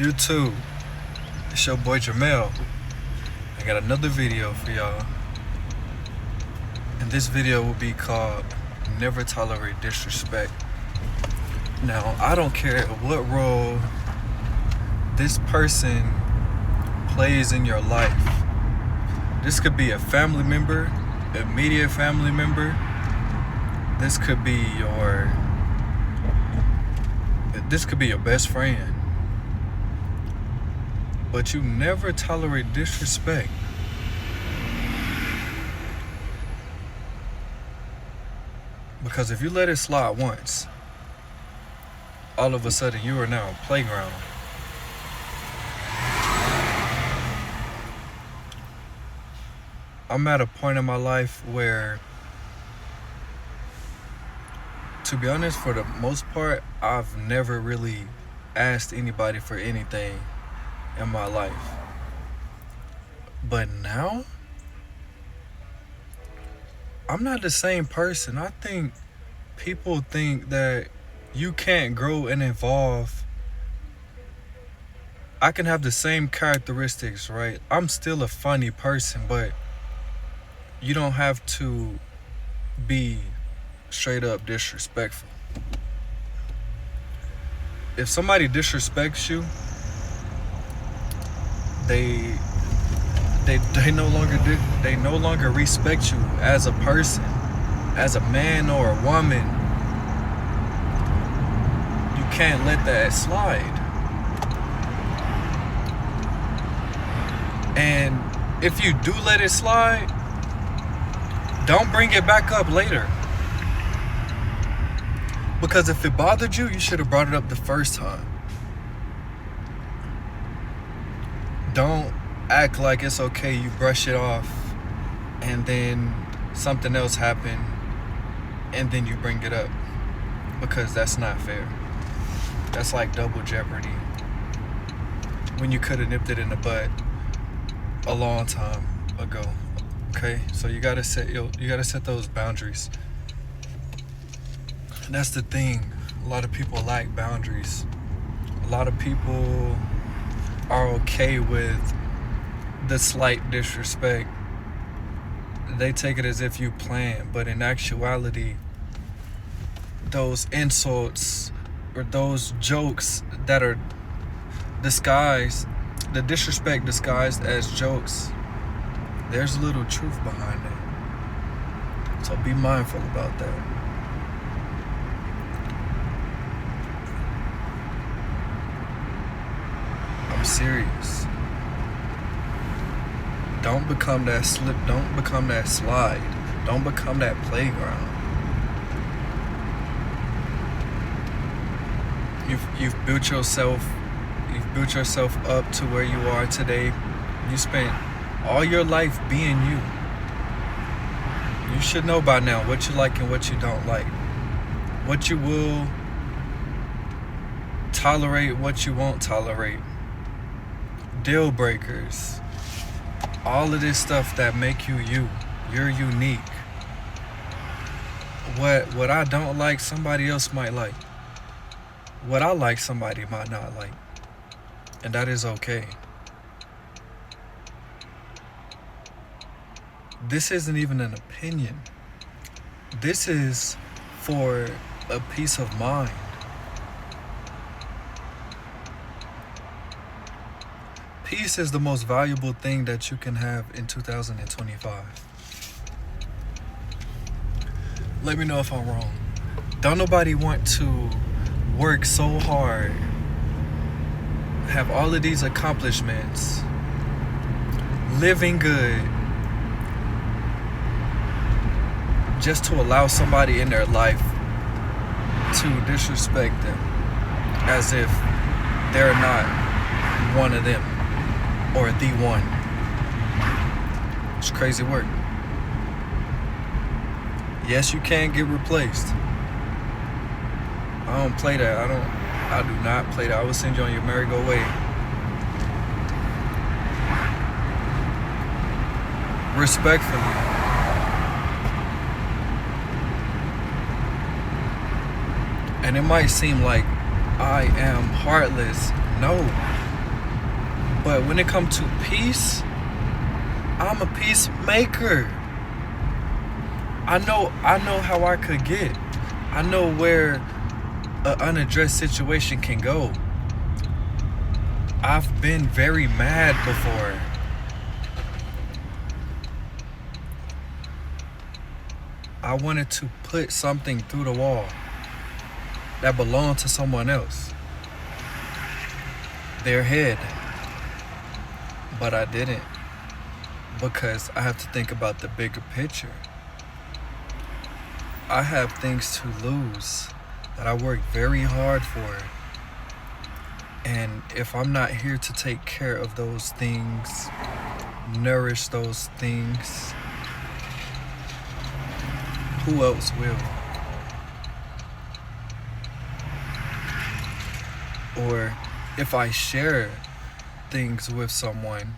YouTube, it's your boy Jermel. I got another video for y'all. And this video will be called Never Tolerate Disrespect. Now, I don't care what role this person plays in your life. This could be a family member, immediate family member. This could be your best friend. But you never tolerate disrespect. Because if you let it slide once, all of a sudden you are now a playground. I'm at a point in my life where, to be honest, for the most part, I've never really asked anybody for anything in my life. But now, I'm not the same person. I think people think that you can't grow and evolve. I can have the same characteristics, right? I'm still a funny person, but you don't have to be straight up disrespectful. If somebody disrespects you, they no longer respect you as a person, as a man or a woman. You can't let that slide. And if you do let it slide, don't bring it back up later. Because if it bothered you, you should have brought it up the first time. Don't act like it's okay, you brush it off, and then something else happened, and then you bring it up. Because that's not fair. That's like double jeopardy. When you could have nipped it in the bud a long time ago. Okay? So you gotta set those boundaries. And that's the thing. A lot of people lack boundaries. A lot of people are okay with the slight disrespect. They take it as if you planned, but in actuality, those insults or those jokes that are disguised, the disrespect disguised as jokes, there's little truth behind it. So be mindful about that. I'm serious. Don't become that slip. Don't become that slide. Don't become that playground. You've built yourself up to where you are today. You spent all your life being you. You should know by now what you like and what you don't like. What you will tolerate, what you won't tolerate. Deal breakers. All of this stuff that make you you. You're unique. What I don't like, somebody else might like. What I like, somebody might not like. And that is okay. This isn't even an opinion. This is for a peace of mind. Peace is the most valuable thing that you can have in 2025. Let me know if I'm wrong. Don't nobody want to work so hard, have all of these accomplishments, living good, just to allow somebody in their life to disrespect them as if they're not one of them or the one. It's crazy work. Yes, you can get replaced. I don't play that. I do not play that. I will send you on your merry-go way. Respectfully. And it might seem like I am heartless. No, But when it comes to peace, I'm a peacemaker. I know how I could get. I know where an unaddressed situation can go. I've been very mad before. I wanted to put something through the wall that belonged to someone else, their head. But I didn't, because I have to think about the bigger picture. I have things to lose that I worked very hard for. And if I'm not here to take care of those things, nourish those things, who else will? Or if I share things with someone,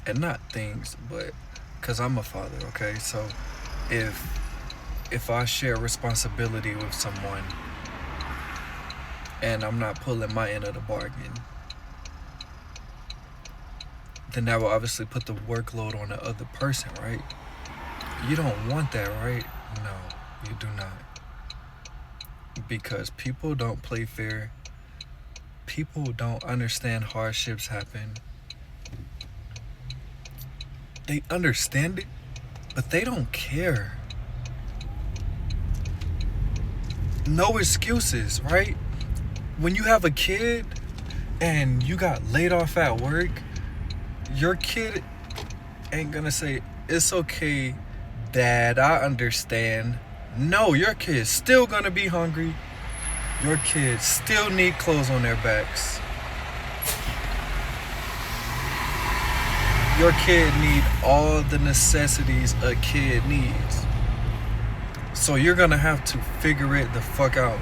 and not things, but because I'm a father, okay? So if I share responsibility with someone and I'm not pulling my end of the bargain, then that will obviously put the workload on the other person, right? You don't want that, right? No, you do not. Because people don't play fair. People don't understand hardships happen. They understand it, but they don't care. No excuses, right? When you have a kid and you got laid off at work, your kid ain't gonna say, "It's okay, Dad, I understand." No, your kid's still gonna be hungry. Your kids still need clothes on their backs. Your kid need all the necessities a kid needs. So you're gonna have to figure it the fuck out.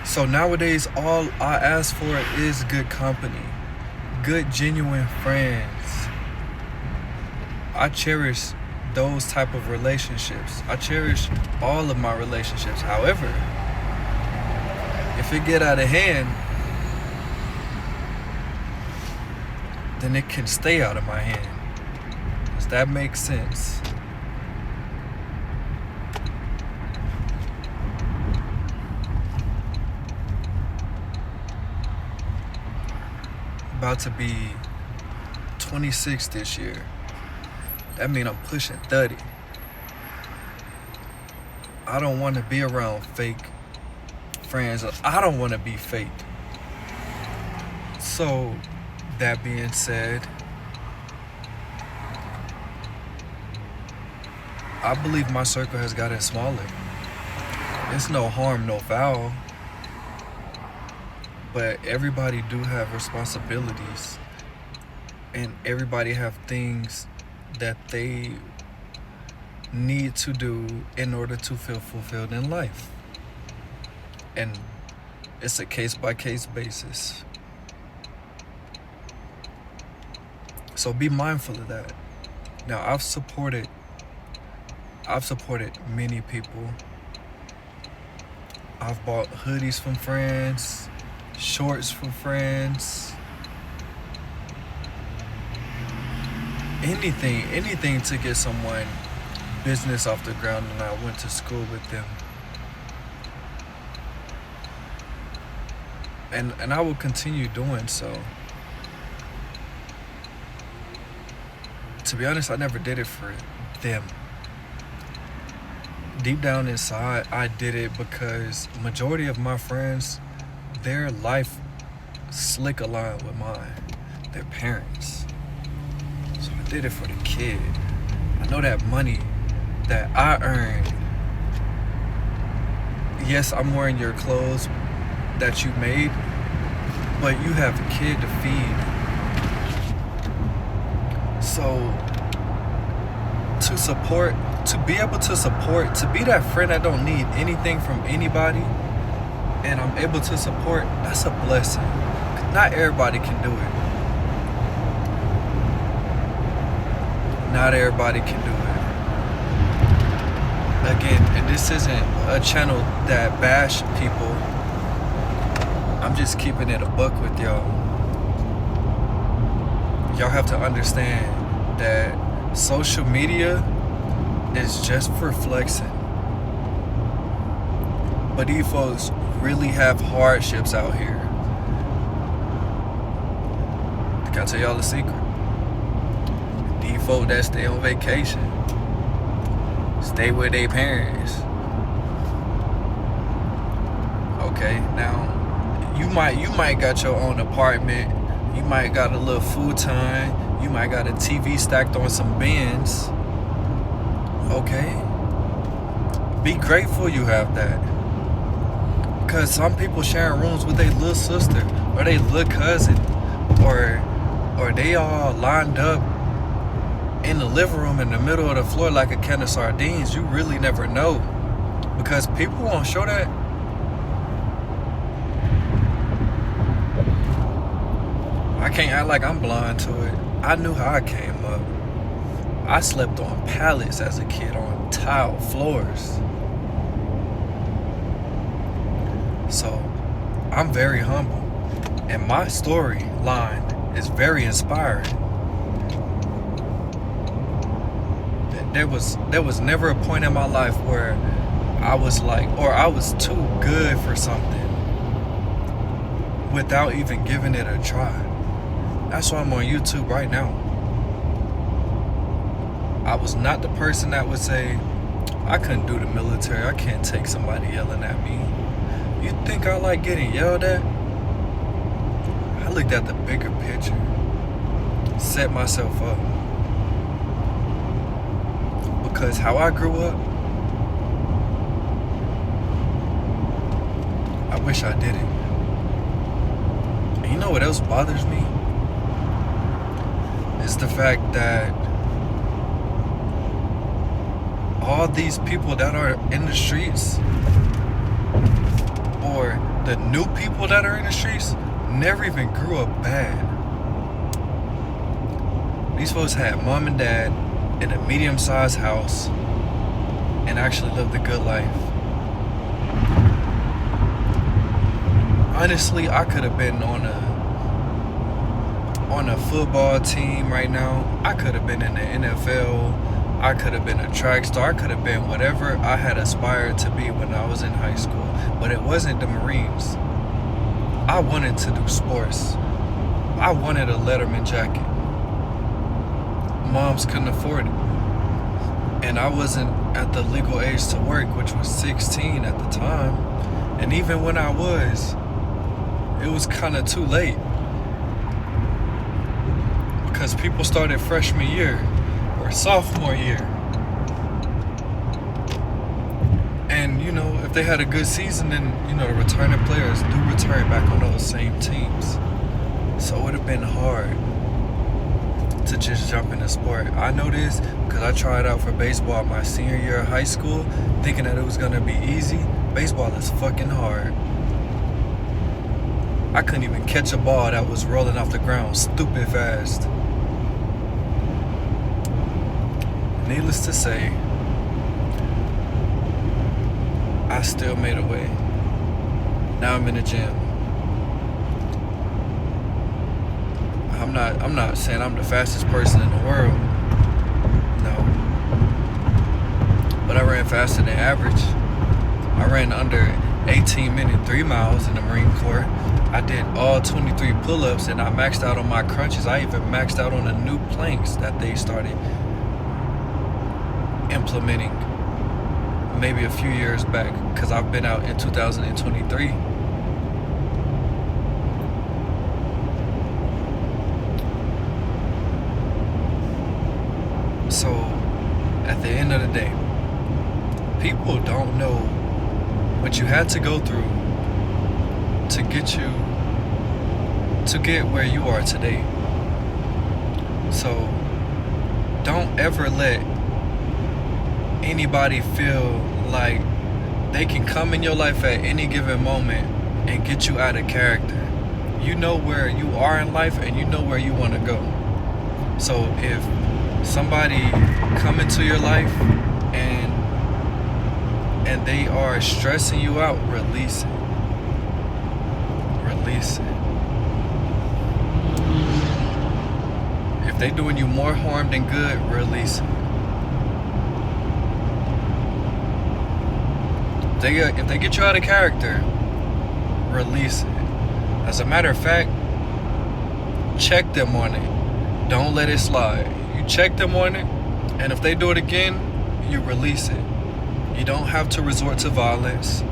So nowadays, all I ask for is good company, good genuine friends. I cherish those type of relationships. I cherish all of my relationships. However, if it get out of hand, then it can stay out of my hand. Does that make sense? About to be 26 this year. That means I'm pushing 30. I don't want to be around fake friends. I don't want to be fake. So, that being said, I believe my circle has gotten smaller. It's no harm, no foul. But everybody do have responsibilities. And everybody have things that they need to do in order to feel fulfilled in life. And it's a case-by-case basis. So be mindful of that. Now, I've supported many people. I've bought hoodies from friends, shorts from friends, anything to get someone business off the ground, and I went to school with them. And I will continue doing so. To be honest, I never did it for them. Deep down inside, I did it because majority of my friends, their life slick aligned with mine, their parents. So I did it for the kid. I know that money that I earned. Yes, I'm wearing your clothes that you made, but you have a kid to feed. So to be able to support, to be that friend that don't need anything from anybody, and I'm able to support, that's a blessing. Not everybody can do it. Not everybody can do it. again, and this isn't a channel that bash people. I'm just keeping it a buck with y'all. Y'all have to understand that social media is just for flexing. But these folks really have hardships out here. Can I tell y'all a secret? These folks that stay on vacation stay with their parents. Okay, now you might got your own apartment, you might got a little futon, you might got a TV stacked on some bins. Okay, be grateful you have that, because some people sharing rooms with their little sister or their little cousin, or they all lined up in the living room in the middle of the floor like a can of sardines. You really never know, because people won't show that. I can't act like I'm blind to it. I knew how I came up. I slept on pallets as a kid, on tile floors. So I'm very humble, and my storyline is very inspiring. There was never a point in my life where I was like, or I was too good for something without even giving it a try. That's why I'm on YouTube right now. I was not the person that would say, I couldn't do the military, I can't take somebody yelling at me. You think I like getting yelled at? I looked at the bigger picture, set myself up. Because how I grew up, I wish I didn't. And you know what else bothers me? It's the fact that all these people that are in the streets, or the new people that are in the streets, never even grew up bad. These folks had mom and dad in a medium-sized house and actually lived a good life. Honestly, I could have been on a football team right now. I could have been in the NFL. I could have been a track star. I could have been whatever I had aspired to be when I was in high school. But it wasn't the Marines. I wanted to do sports. I wanted a Letterman jacket. Moms couldn't afford it. And I wasn't at the legal age to work, which was 16 at the time. And even when I was, it was kind of too late. Because people started freshman year or sophomore year. And, you know, if they had a good season, then, you know, the returning players do return back on those same teams. So it would have been hard to just jump in the sport. I know this because I tried out for baseball my senior year of high school, thinking that it was going to be easy. Baseball is fucking hard. I couldn't even catch a ball that was rolling off the ground stupid fast. Needless to say, I still made a way. Now I'm in the gym. I'm not saying I'm the fastest person in the world. No. But I ran faster than average. I ran under 18-minute 3 miles in the Marine Corps. I did all 23 pull-ups, and I maxed out on my crunches. I even maxed out on the new planks that they started implementing maybe a few years back, because I've been out in 2023. So at the end of the day, people don't know what you had to go through to get where you are today. So don't ever let anybody feel like they can come in your life at any given moment and get you out of character. You know where you are in life, and you know where you want to go. So if somebody come into your life and and they are stressing you out, release it. Release it. If they doing you more harm than good, release it. If they get you out of character, release it. As a matter of fact, check them on it. Don't let it slide. You check them on it, and if they do it again, you release it. You don't have to resort to violence,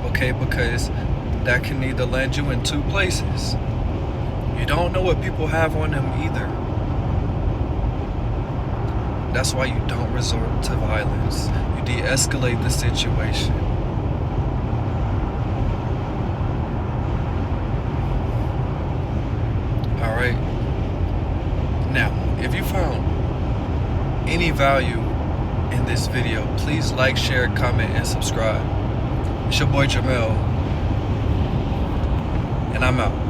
okay? Because that can either land you in two places. You don't know what people have on them either. That's why you don't resort to violence. You de-escalate the situation. Alright? Now, if you found any value in this video, please like, share, comment, and subscribe. It's your boy Jermel, and I'm out.